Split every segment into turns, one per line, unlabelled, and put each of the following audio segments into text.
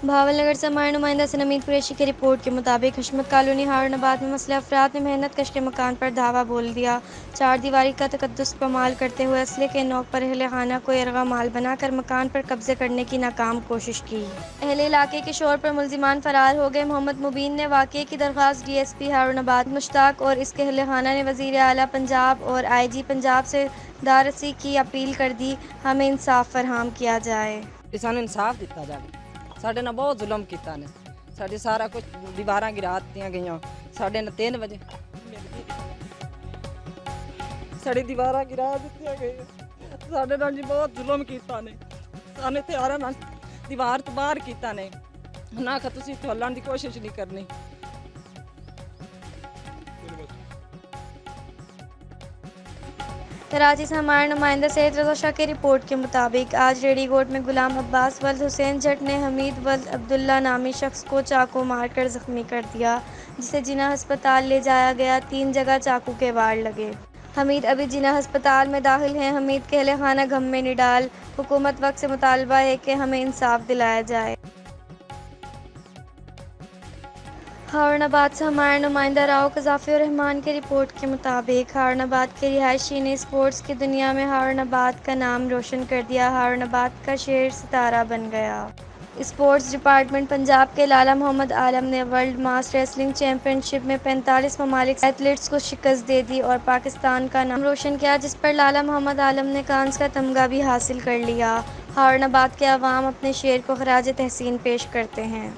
भावलनगर से हमारे नुमाइंदा सनमीद कुरैशी की रिपोर्ट के मुताबिक हशमत कॉलोनी हारनाबाद में मसले अफराद ने मेहनत कश के मकान पर धावा बोल दिया। चार दीवारी का तकद्दुस पामाल करते हुए असले के नोक पर अहले खाना को यरगा माल बनाकर मकान पर कब्जे करने की नाकाम कोशिश की। अहले इलाके के शोर पर मुलजिमान फरार हो गए। मोहम्मद मुबीन ने वाक़ये की दरख्वास्त DSP हारनाबाद मुश्ताक और इसके अहले खाना ने वज़ीर आला पंजाब और IG पंजाब से दारसी की अपील कर दी। हमें इंसाफ फरहम किया जाए।
सानू इंसाफ दिता जाए। साढ़े ना बहुत जुल्म किया ने, साढ़े सारा कुछ दीवारां गिरा दित्तियां गईयां। साढ़े ना 3 बजे साड़ी दीवारां गिरा दित्तियां गईयां। साढ़े नाल जी बहुत जुल्म किया ने, साने त्यारा नाल दीवार तो बाहर किया ने। ना कि तुसीं खोलण दी कोशिश नहीं करनी।
कराची से हमारे नुमाइंदा सैयद रज़ा शाह की रिपोर्ट के मुताबिक आज रेडीगोट में गुलाम अब्बास वल्द हुसैन जट ने हमीद वल्द अब्दुल्ला नामी शख्स को चाकू मारकर ज़ख्मी कर दिया, जिसे जिना अस्पताल ले जाया गया। 3 जगह चाकू के वार लगे। हमीद अभी जिना अस्पताल में दाखिल हैं। हमीद के अहले खाना गम में निडाल। हुकूमत वक्त से मुतालबा है कि हमें इंसाफ दिलाया जाए। हारनाबाद से हमारे नुमाइंदा राव कज़ाफ़ी और रहमान की रिपोर्ट के मुताबिक हारनाबाद के रिहायशी ने स्पोर्ट्स की दुनिया में हारनाबाद का नाम रोशन कर दिया। हारनाबाद का शहर सितारा बन गया। स्पोर्ट्स डिपार्टमेंट पंजाब के लाला मोहम्मद आलम ने वर्ल्ड मास रेसलिंग चैंपियनशिप में 45 ममालिक एथलीट्स को शिकस्त दे दी और पाकिस्तान का नाम रोशन किया, जिस पर लाला मोहम्मद आलम ने कांस्य का तमगा भी हासिल कर लिया। हारनाबाद के अवाम अपने शेर को खराज तहसीन पेश करते हैं।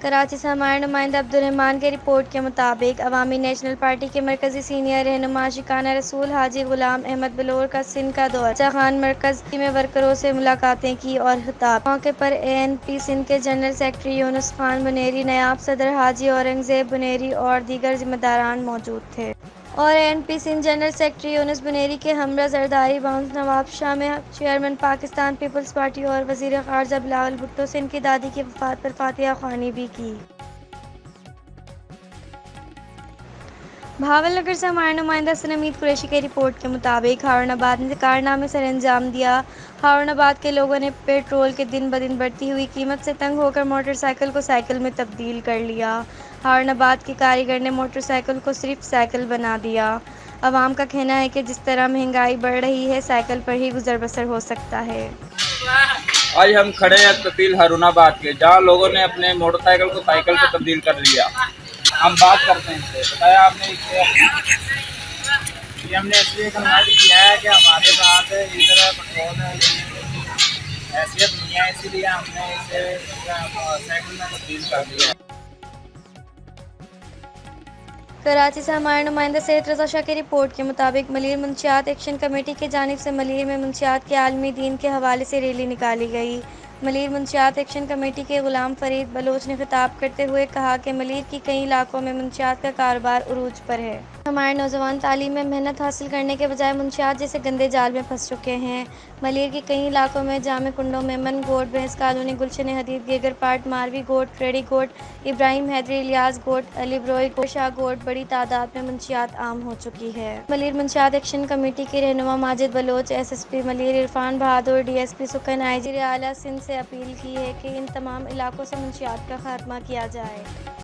कराची से हमारे नुमाइंदा अब्दुर्रहमान की रिपोर्ट के मुताबिक अवामी नेशनल पार्टी के मरकज़ी सीनियर रहनुमा शिकाना रसूल हाजी गुलाम अहमद बलोर का सिंध का दौरा। शाह खान मरकज़ में वर्करों से मुलाकातें की और खिताब। मौके पर ANP सिंध के जनरल सेक्रेटरी यूनुस खान बुनेरी, नायब सदर हाजी औरंगज़ेब बुनेरी और दीगर जिम्मेदारान मौजूद थे। और ANP Sindh general secretary Younus Buneri के हमरा जरदारी बाउंस नवाब शाह में चेयरमैन पाकिस्तान पीपल्स पार्टी और वज़ीर ख़ारजा बिलावल भुट्टो से इनकी दादी की वफ़ात पर फातिहा ख़्वानी भी की। भावलनगर से हमारे नुमाइंदा सनमीद कुरैशी की रिपोर्ट के मुताबिक हारनाबाद ने कारनामे सर अंजाम दिया। हारनाबाद के लोगों ने पेट्रोल के दिन ब दिन बढ़ती हुई कीमत से तंग होकर मोटरसाइकिल को साइकिल में तब्दील कर लिया। हारनाबाद के कारीगर ने मोटरसाइकिल को सिर्फ साइकिल बना दिया। अवाम का कहना है कि जिस तरह महंगाई बढ़ रही है, साइकिल पर ही गुजर बसर हो सकता है।
आज हम खड़े हैं तहसील हारूनाबाद के, जहाँ लोगों ने अपने मोटरसाइकिल को साइकिल पे तब्दील कर लिया। हम बात करते हैं इनसे। बताया आपने इससे ये हमने इसलिए कन्वर्ट किया है कि हमारे साथ इधर पेट्रोल हैसियत नहीं है, इसीलिए हमने इसे साइकिल में तब्दील कर दिया।
कराची से हमारे नुमाइंदा सैयद रज़ा शाह की रिपोर्ट के मुताबिक मलीर मुंशियात एक्शन कमेटी की जानिब से मलीर में मुंशियात के आलमी दीन के हवाले से रैली निकाली गई। मलीर मुंशियात एक्शन कमेटी के गुलाम फरीद बलोच ने खिताब करते हुए कहा कि मलीर की कई इलाकों में मुंशियात का कारोबार उरूज पर है। हमारे नौजवान तालीम में मेहनत हासिल करने के बजाय मुंशियात जैसे गंदे जाल में फंस चुके हैं। मलीर के कई इलाकों में जामे कुंडों, मेमन गोट, भैंस कॉलोनी, गुलशन हदीद, गेगर पार्ट, मारवी गोट, रेडी गोट, इब्राहिम हैदरी, इलियास गोट, अली ब्रोई गोट, शाह गोट बड़ी तादाद में मुंशियात आम हो चुकी है। मलीर मुंशियात एक्शन कमेटी के रहनुमा माजिद बलोच, SSP मलीर इरफान बहादुर, DSP सुकन IG आला सिंध से अपील की है कि इन तमाम इलाकों से मुंशियात का खात्मा किया जाए।